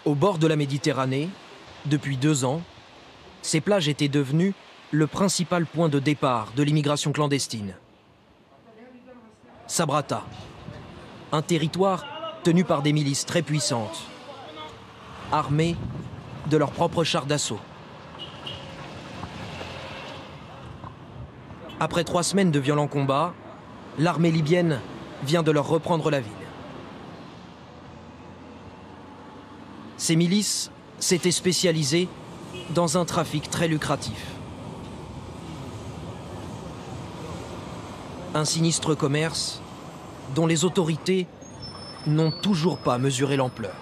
Au bord de la Méditerranée, depuis 2 ans, ces plages étaient devenues le principal point de départ de l'immigration clandestine. Sabratha, un territoire tenu par des milices très puissantes, armées de leurs propres chars d'assaut. Après 3 semaines de violents combats, l'armée libyenne vient de leur reprendre la ville. Ces milices s'étaient spécialisées dans un trafic très lucratif. Un sinistre commerce dont les autorités n'ont toujours pas mesuré l'ampleur.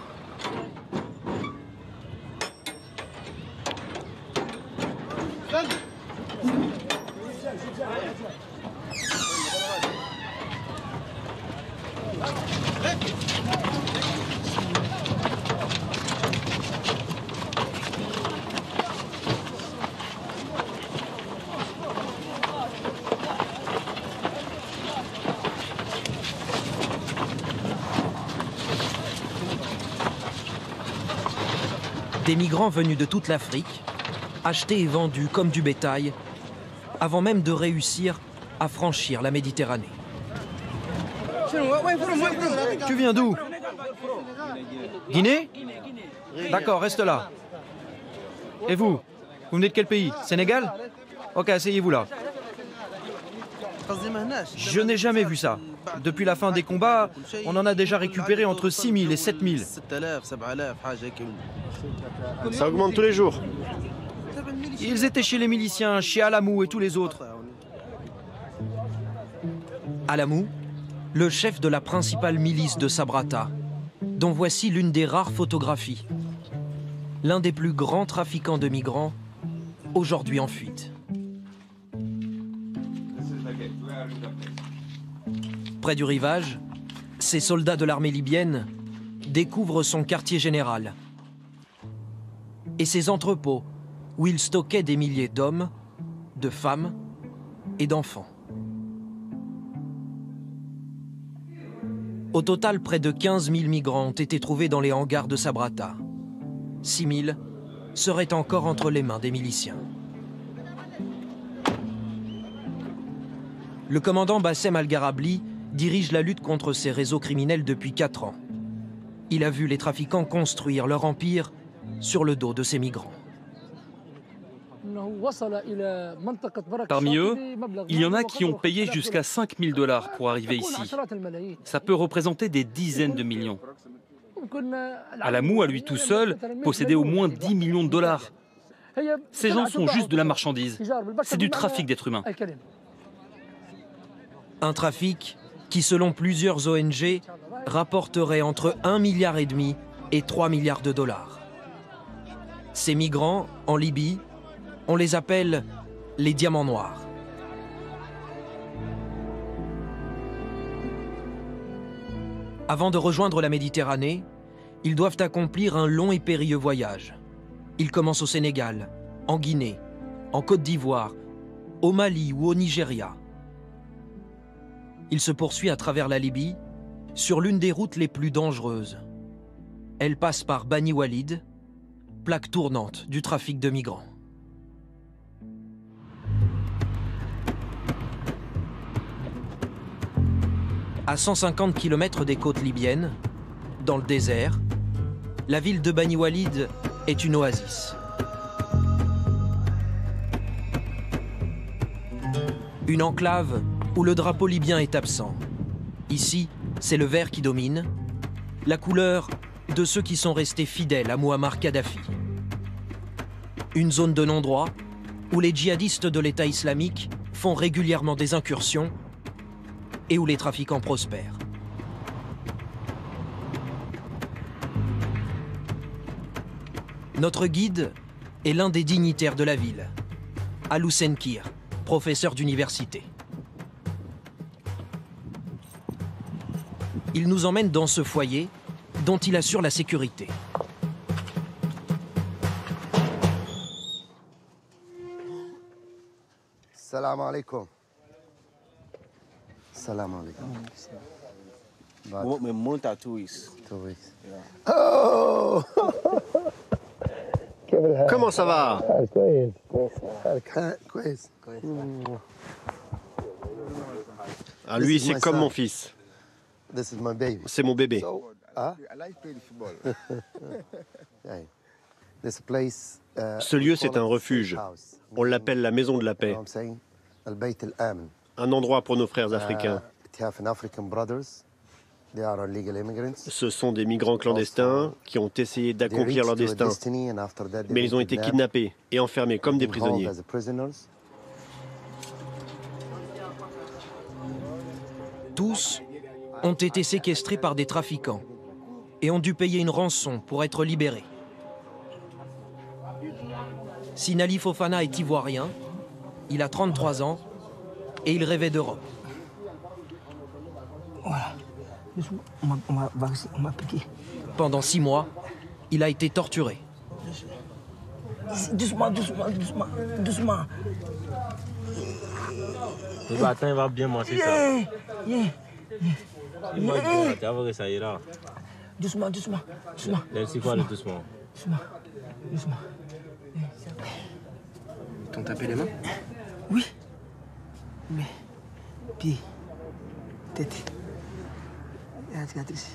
Des migrants venus de toute l'Afrique, achetés et vendus comme du bétail, avant même de réussir à franchir la Méditerranée. Tu viens d'où? Guinée? D'accord, reste là. Et vous? Vous venez de quel pays? Sénégal? Ok, asseyez-vous là. Je n'ai jamais vu ça. Depuis la fin des combats, on en a déjà récupéré entre 6 000 et 7 000. Ça augmente tous les jours. Ils étaient chez les miliciens, chez Alamou et tous les autres. Alamou, le chef de la principale milice de Sabratha, dont voici l'une des rares photographies. L'un des plus grands trafiquants de migrants, aujourd'hui en fuite. Près du rivage, ces soldats de l'armée libyenne découvrent son quartier général et ses entrepôts où il stockait des milliers d'hommes, de femmes et d'enfants. Au total, près de 15 000 migrants ont été trouvés dans les hangars de Sabratha. 6 000 seraient encore entre les mains des miliciens. Le commandant Bassem Al-Garabli dirige la lutte contre ces réseaux criminels depuis 4 ans. Il a vu les trafiquants construire leur empire sur le dos de ces migrants. Parmi eux, il y en a qui ont payé jusqu'à 5 000 $ pour arriver ici. Ça peut représenter des dizaines de millions. Alamou, à lui tout seul, possédait au moins 10 millions de dollars. Ces gens sont juste de la marchandise. C'est du trafic d'êtres humains. Un trafic qui, selon plusieurs ONG, rapporterait entre 1,5 milliard et 3 milliards de dollars. Ces migrants, en Libye, on les appelle les diamants noirs. Avant de rejoindre la Méditerranée, ils doivent accomplir un long et périlleux voyage. Ils commencent au Sénégal, en Guinée, en Côte d'Ivoire, au Mali ou au Nigeria. Il se poursuit à travers la Libye, sur l'une des routes les plus dangereuses. Elle passe par Bani Walid, plaque tournante du trafic de migrants. À 150 km des côtes libyennes, dans le désert, la ville de Bani Walid est une oasis. Une enclave où le drapeau libyen est absent. Ici, c'est le vert qui domine, la couleur de ceux qui sont restés fidèles à Mouammar Kadhafi. Une zone de non-droit où les djihadistes de l'État islamique font régulièrement des incursions et où les trafiquants prospèrent. Notre guide est l'un des dignitaires de la ville, Alou Senkir, professeur d'université. Il nous emmène dans ce foyer dont il assure la sécurité. Salam alaikum. Salam alaikum. More than 2 weeks. 2 weeks. Oh! Comment ça va? Ah, lui, c'est comme mon fils. This is my baby. C'est mon bébé. This place, Ce lieu, c'est un refuge. On l'appelle la maison de la paix. Un endroit pour nos frères africains. Ce sont des migrants clandestins qui ont essayé d'accomplir leur destin, mais ils ont été kidnappés et enfermés comme des prisonniers. Tous ont été séquestrés par des trafiquants et ont dû payer une rançon pour être libérés. Sinali Fofana est ivoirien, il a 33 ans et il rêvait d'Europe. Voilà. On m'a piqué. Pendant 6 mois, il a été torturé. Doucement. Attends, il va bien manger ça. Il mange bien, tu vas voir que ça ira. Doucement. C'est quoi le doucement? Doucement. Ils t'ont tapé les mains? Oui. Mais, pied, tête. Et la cicatrice.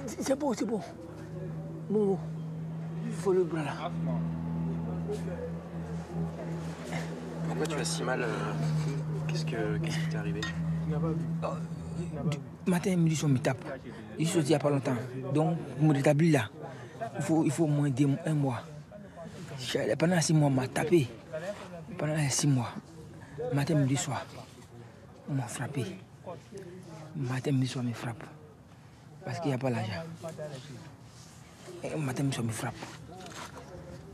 C'est bon. Bon. Il faut le bras là. Pourquoi tu as si mal? Qu'est-ce qui t'est arrivé? Matin, midi, on me tape. Je suis sorti il n'y a pas longtemps. Donc, pour me rétablir là, il faut au moins 1 mois. Pendant 6 mois, on m'a tapé. Pendant 6 mois. Matin, midi, soir, on m'a frappé. Matin, midi, soir, on me frappe. Parce qu'il n'y a pas l'argent. Matin, midi, soir, on me frappe.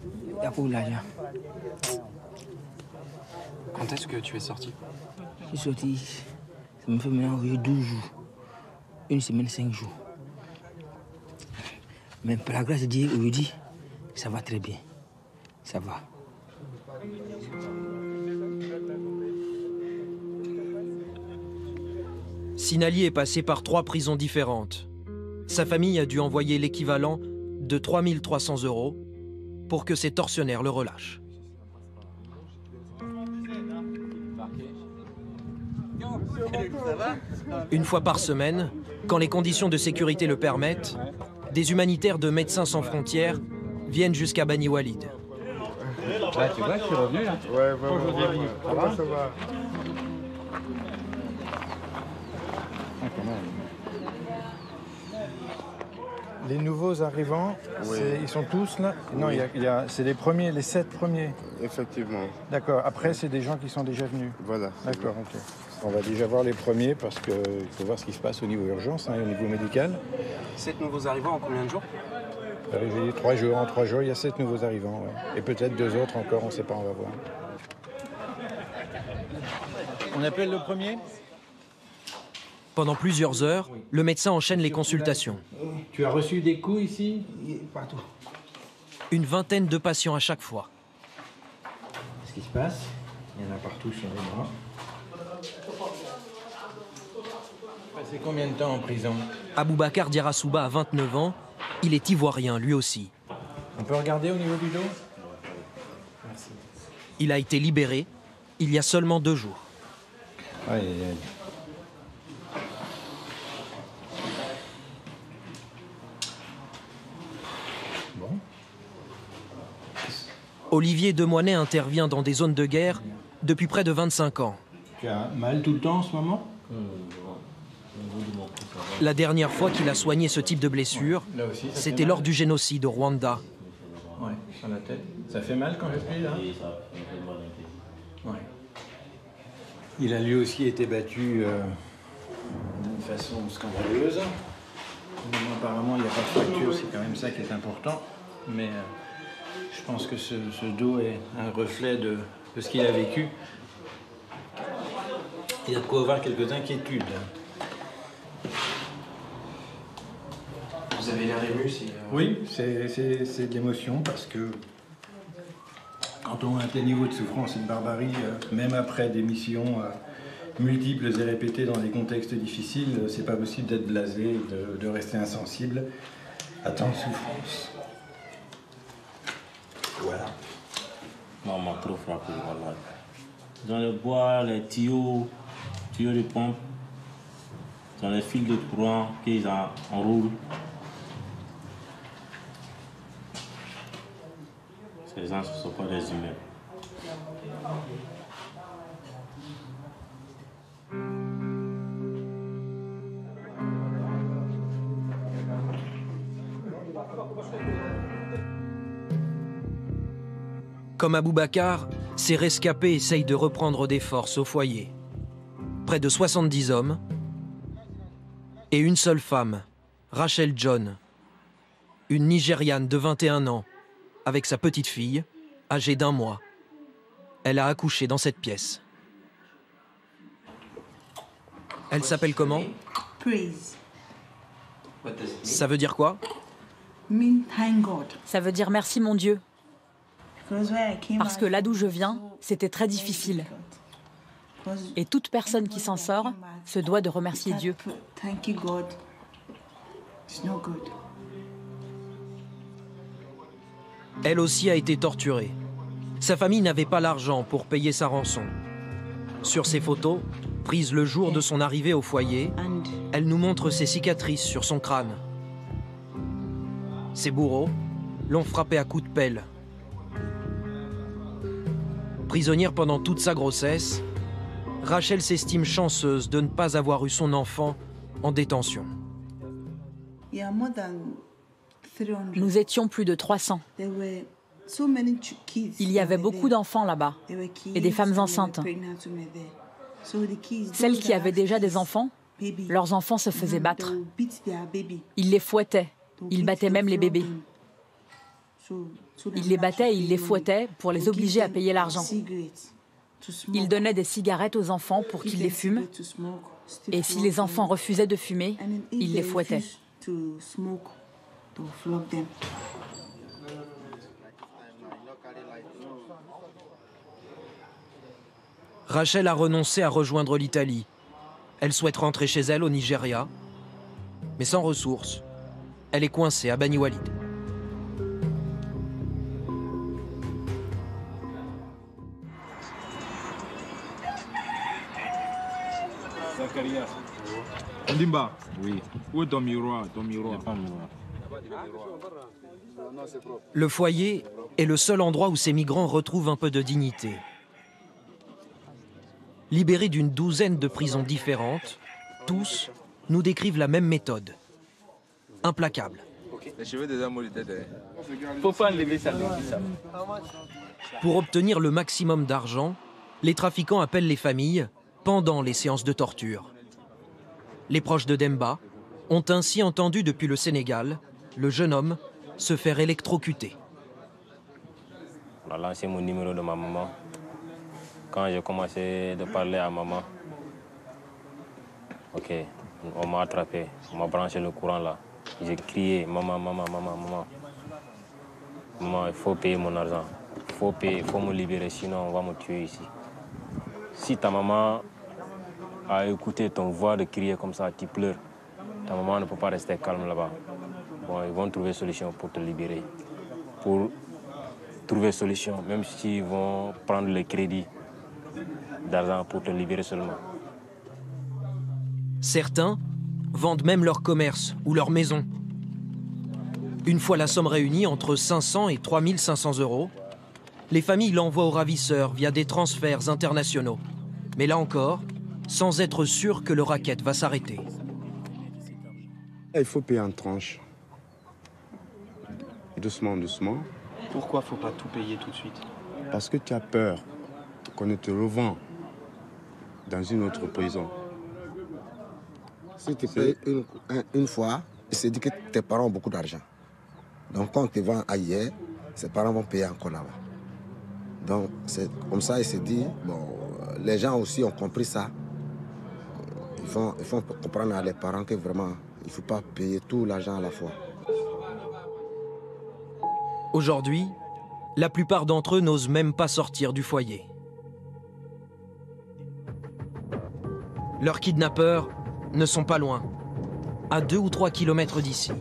Il n'y a pas l'argent. Quand est-ce que tu es sorti? Je suis sorti, ça me fait maintenant 12 jours. 1 semaine, 5 jours. Mais par la grâce de Dieu, aujourd'hui, ça va très bien. Ça va. Sinali est passé par 3 prisons différentes. Sa famille a dû envoyer l'équivalent de 3 300 € pour que ses tortionnaires le relâchent. Une fois par semaine, quand les conditions de sécurité le permettent, des humanitaires de Médecins sans frontières viennent jusqu'à Bani Walid. Là, tu vois, je suis revenu là. Ouais. Ça va. Les nouveaux arrivants, Oui. ils sont tous là? Non, Oui. c'est les premiers, les 7 premiers. Effectivement. D'accord. Après, c'est des gens qui sont déjà venus. Voilà. D'accord, ok. On va déjà voir les premiers parce qu'il faut voir ce qui se passe au niveau urgence, au niveau médical. 7 nouveaux arrivants en combien de jours? J'ai dit 3 jours. En 3 jours, il y a 7 nouveaux arrivants. Ouais. Et peut-être 2 autres encore, on ne sait pas, on va voir. On appelle le premier? Pendant plusieurs heures, le médecin enchaîne les consultations. Tu as reçu des coups ici? Partout. Une vingtaine de patients à chaque fois. Ce qui se passe, il y en a partout sur les bras. Passé combien de temps en prison? Aboubacar Diarasouba a 29 ans. Il est ivoirien, lui aussi. On peut regarder au niveau du dos? Merci. Il a été libéré il y a seulement 2 jours. Aïe, aïe, aïe. Bon. Olivier Demoinet intervient dans des zones de guerre depuis près de 25 ans. Tu as mal tout le temps en ce moment? La dernière fois qu'il a soigné ce type de blessure, Là aussi, ça c'était fait lors mal. du génocide au Rwanda. Ouais, sur la tête. Ça fait mal quand je plie là? Ouais. Il a lui aussi été battu d'une façon scandaleuse. Mais apparemment, il n'y a pas de fracture, c'est quand même ça qui est important. Mais je pense que ce dos est un reflet de ce qu'il a vécu. Il y a de quoi avoir quelques inquiétudes. Vous avez l'air ému, Oui, c'est de l'émotion parce que quand on a un tel niveau de souffrance et de barbarie, même après des missions multiples et répétées dans des contextes difficiles, c'est pas possible d'être blasé, de rester insensible à tant de souffrance. Voilà. Non, on m'a trop frappé, voilà. Dans le bois, les tuyaux de pompe, dans les fils de courant qu'ils enroulent. Ces gens ne sont pas des humains. Comme Aboubacar, ces rescapés essayent de reprendre des forces au foyer. Près de 70 hommes et une seule femme, Rachel John, une Nigériane de 21 ans, avec sa petite fille, âgée d'1 mois. Elle a accouché dans cette pièce. Elle s'appelle comment? Praise. Ça veut dire quoi? Mean thank God. Ça veut dire merci mon Dieu. Because where I came Parce que là d'où je viens, c'était très difficile. Et toute personne qui s'en sort se doit de remercier Dieu. Thank you God. It's no good. Elle aussi a été torturée. Sa famille n'avait pas l'argent pour payer sa rançon. Sur ses photos, prises le jour de son arrivée au foyer, elle nous montre ses cicatrices sur son crâne. Ses bourreaux l'ont frappée à coups de pelle. Prisonnière pendant toute sa grossesse, Rachel s'estime chanceuse de ne pas avoir eu son enfant en détention. Nous étions plus de 300. Il y avait beaucoup d'enfants là-bas et des femmes enceintes. Celles qui avaient déjà des enfants, leurs enfants se faisaient battre. Ils les fouettaient, ils battaient même les bébés. Ils les battaient et ils les fouettaient pour les obliger à payer l'argent. Ils donnaient des cigarettes aux enfants pour qu'ils les fument. Et si les enfants refusaient de fumer, ils les fouettaient. Rachel a renoncé à rejoindre l'Italie. Elle souhaite rentrer chez elle au Nigeria, mais sans ressources. Elle est coincée à Bani Walid. Zacharias. Ndimba. Oui. Où est ton miroir? Le foyer est le seul endroit où ces migrants retrouvent un peu de dignité. Libérés d'une douzaine de prisons différentes, tous nous décrivent la même méthode. Implacable. Les cheveux des amours étaient. Faut pas enlever ça. Pour obtenir le maximum d'argent, les trafiquants appellent les familles pendant les séances de torture. Les proches de Demba ont ainsi entendu depuis le Sénégal le jeune homme se faire électrocuter. On a lancé mon numéro de ma maman. Quand j'ai commencé de parler à maman, ok, on m'a attrapé, on m'a branché le courant là. J'ai crié, maman, maman, maman, maman. Maman, il faut payer mon argent. Il faut payer, il faut me libérer, sinon on va me tuer ici. Si ta maman a écouté ton voix de crier comme ça, tu pleures, ta maman ne peut pas rester calme là-bas. Bon, ils vont trouver solution pour te libérer. Pour trouver solution, même s'ils vont prendre le crédit d'argent pour te libérer seulement. Certains vendent même leur commerce ou leur maison. Une fois la somme réunie entre 500 et 3500 euros, les familles l'envoient aux ravisseurs via des transferts internationaux. Mais là encore, sans être sûr que le racket va s'arrêter. Il faut payer en tranches. Doucement, doucement. Pourquoi faut pas tout payer tout de suite? Parce que tu as peur qu'on ne te revend dans une autre prison. Si tu payes une fois, il se dit que tes parents ont beaucoup d'argent. Donc quand on te vend ailleurs, ses parents vont payer encore là-bas. Donc c'est comme ça, il se dit, bon, les gens aussi ont compris ça. Il faut comprendre à les parents que vraiment, il ne faut pas payer tout l'argent à la fois. Aujourd'hui, la plupart d'entre eux n'osent même pas sortir du foyer. Leurs kidnappeurs ne sont pas loin, à 2 ou 3 kilomètres d'ici.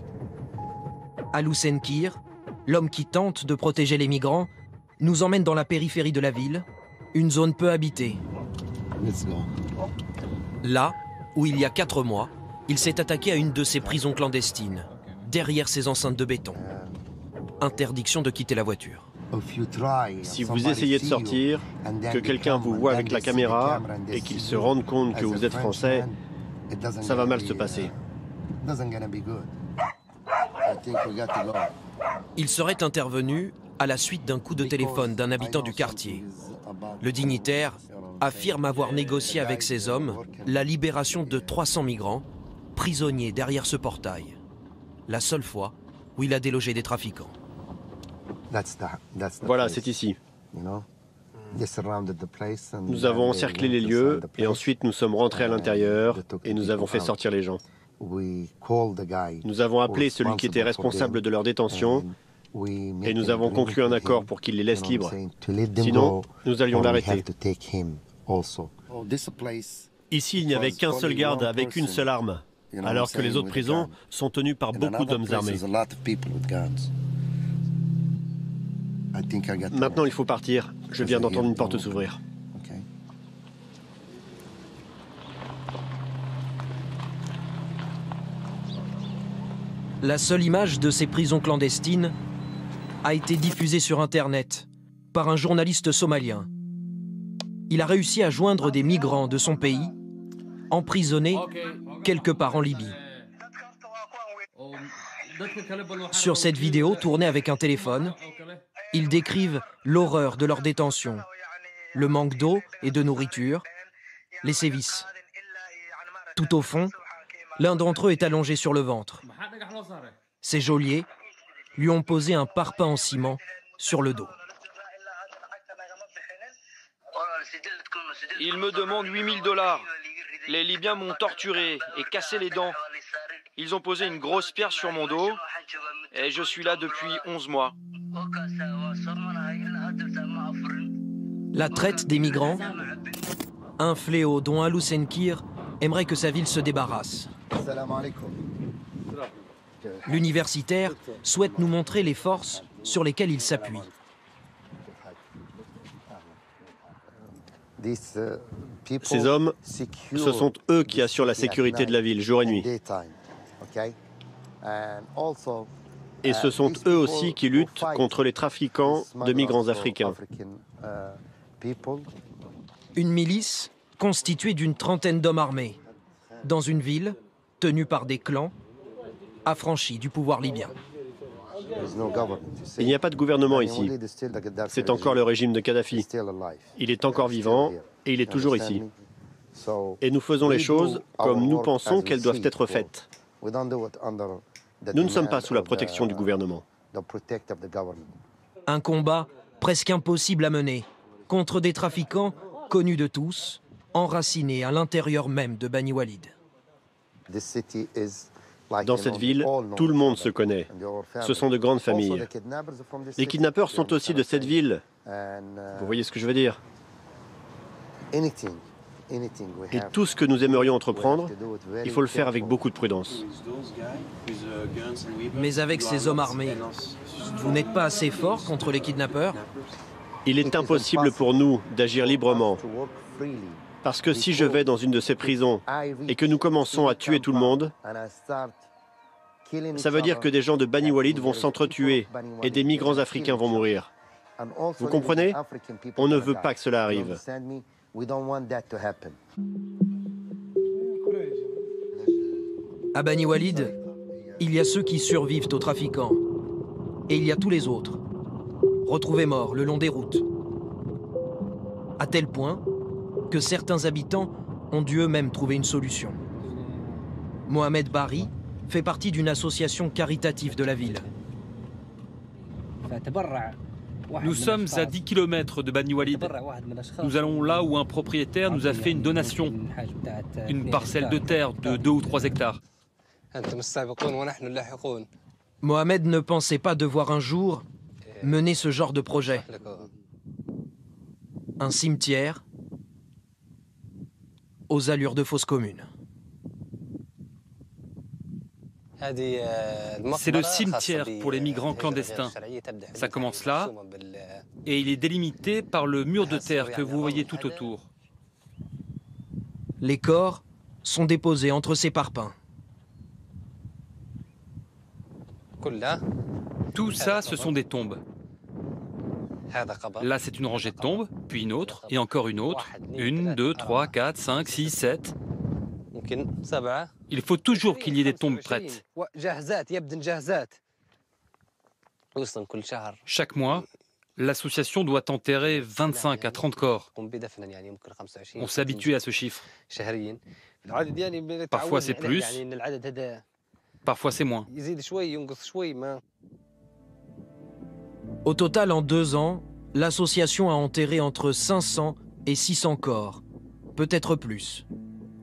Alou Senkir, l'homme qui tente de protéger les migrants, nous emmène dans la périphérie de la ville, une zone peu habitée. Là où il y a 4 mois, il s'est attaqué à une de ces prisons clandestines, derrière ces enceintes de béton. Interdiction de quitter la voiture. Si vous essayez de sortir, que quelqu'un vous voit avec la caméra et qu'il se rende compte que vous êtes français, ça va mal se passer. Il serait intervenu à la suite d'un coup de téléphone d'un habitant du quartier. Le dignitaire affirme avoir négocié avec ses hommes la libération de 300 migrants, prisonniers derrière ce portail. La seule fois où il a délogé des trafiquants. Voilà, c'est ici. Nous avons encerclé les lieux et ensuite nous sommes rentrés à l'intérieur et nous avons fait sortir les gens. Nous avons appelé celui qui était responsable de leur détention et nous avons conclu un accord pour qu'il les laisse libres. Sinon, nous allions l'arrêter. Ici, il n'y avait qu'un seul garde avec une seule arme, alors que les autres prisons sont tenues par beaucoup d'hommes armés. Maintenant, il faut partir. Je viens d'entendre une porte s'ouvrir. La seule image de ces prisons clandestines a été diffusée sur Internet par un journaliste somalien. Il a réussi à joindre des migrants de son pays, emprisonnés quelque part en Libye. Sur cette vidéo tournée avec un téléphone, ils décrivent l'horreur de leur détention, le manque d'eau et de nourriture, les sévices. Tout au fond, l'un d'entre eux est allongé sur le ventre. Ses geôliers lui ont posé un parpaing en ciment sur le dos. Il me demande 8 000 $. Les Libyens m'ont torturé et cassé les dents. Ils ont posé une grosse pierre sur mon dos et je suis là depuis 11 mois. La traite des migrants, un fléau dont Alou Senkir aimerait que sa ville se débarrasse. L'universitaire souhaite nous montrer les forces sur lesquelles il s'appuie. Ces hommes, ce sont eux qui assurent la sécurité de la ville, jour et nuit. Et ce sont eux aussi qui luttent contre les trafiquants de migrants africains. Une milice constituée d'une trentaine d'hommes armés, dans une ville tenue par des clans, affranchis du pouvoir libyen. Il n'y a pas de gouvernement ici. C'est encore le régime de Kadhafi. Il est encore vivant et il est toujours ici. Et nous faisons les choses comme nous pensons qu'elles doivent être faites. Nous ne sommes pas sous la protection du gouvernement. Un combat presque impossible à mener contre des trafiquants connus de tous, enracinés à l'intérieur même de Bani Walid. Dans cette ville, tout le monde se connaît. Ce sont de grandes familles. Les kidnappeurs sont aussi de cette ville. Vous voyez ce que je veux dire? Et tout ce que nous aimerions entreprendre, il faut le faire avec beaucoup de prudence. Mais avec ces hommes armés, vous n'êtes pas assez fort contre les kidnappeurs? Il est impossible pour nous d'agir librement. Parce que si je vais dans une de ces prisons et que nous commençons à tuer tout le monde, ça veut dire que des gens de Bani Walid vont s'entretuer et des migrants africains vont mourir. Vous comprenez? On ne veut pas que cela arrive. À Bani Walid, il y a ceux qui survivent aux trafiquants. Et il y a tous les autres, retrouvés morts le long des routes. À tel point que certains habitants ont dû eux-mêmes trouver une solution. Mohamed Bari fait partie d'une association caritative de la ville. Nous sommes à 10 km de Bani Walid. Nous allons là où un propriétaire nous a fait une donation, une parcelle de terre de 2 ou 3 hectares. Mohamed ne pensait pas devoir un jour mener ce genre de projet. Un cimetière aux allures de fosse commune. C'est le cimetière pour les migrants clandestins. Ça commence là, et il est délimité par le mur de terre que vous voyez tout autour. Les corps sont déposés entre ces parpaings. Tout ça, ce sont des tombes. Là, c'est une rangée de tombes, puis une autre, et encore une autre. 1, 2, 3, 4, 5, 6, 7. Il faut toujours qu'il y ait des tombes prêtes. Chaque mois, l'association doit enterrer 25 à 30 corps. On s'est habitué à ce chiffre. Parfois c'est plus, parfois c'est moins. Au total, en 2 ans, l'association a enterré entre 500 et 600 corps, peut-être plus.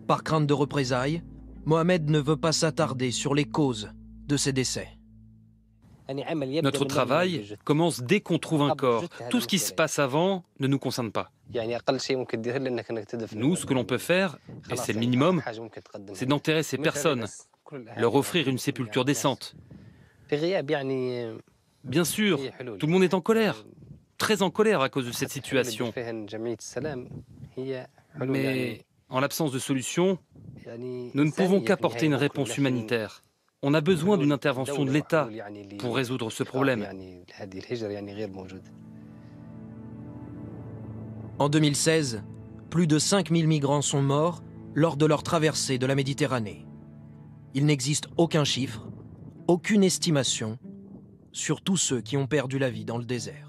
Par crainte de représailles, Mohamed ne veut pas s'attarder sur les causes de ces décès. Notre travail commence dès qu'on trouve un corps. Tout ce qui se passe avant ne nous concerne pas. Nous, ce que l'on peut faire, et c'est le minimum, c'est d'enterrer ces personnes, leur offrir une sépulture décente. Bien sûr, tout le monde est en colère, très en colère à cause de cette situation. Mais en l'absence de solution, nous ne pouvons qu'apporter une réponse humanitaire. On a besoin d'une intervention de l'État pour résoudre ce problème. En 2016, plus de 5000 migrants sont morts lors de leur traversée de la Méditerranée. Il n'existe aucun chiffre, aucune estimation sur tous ceux qui ont perdu la vie dans le désert.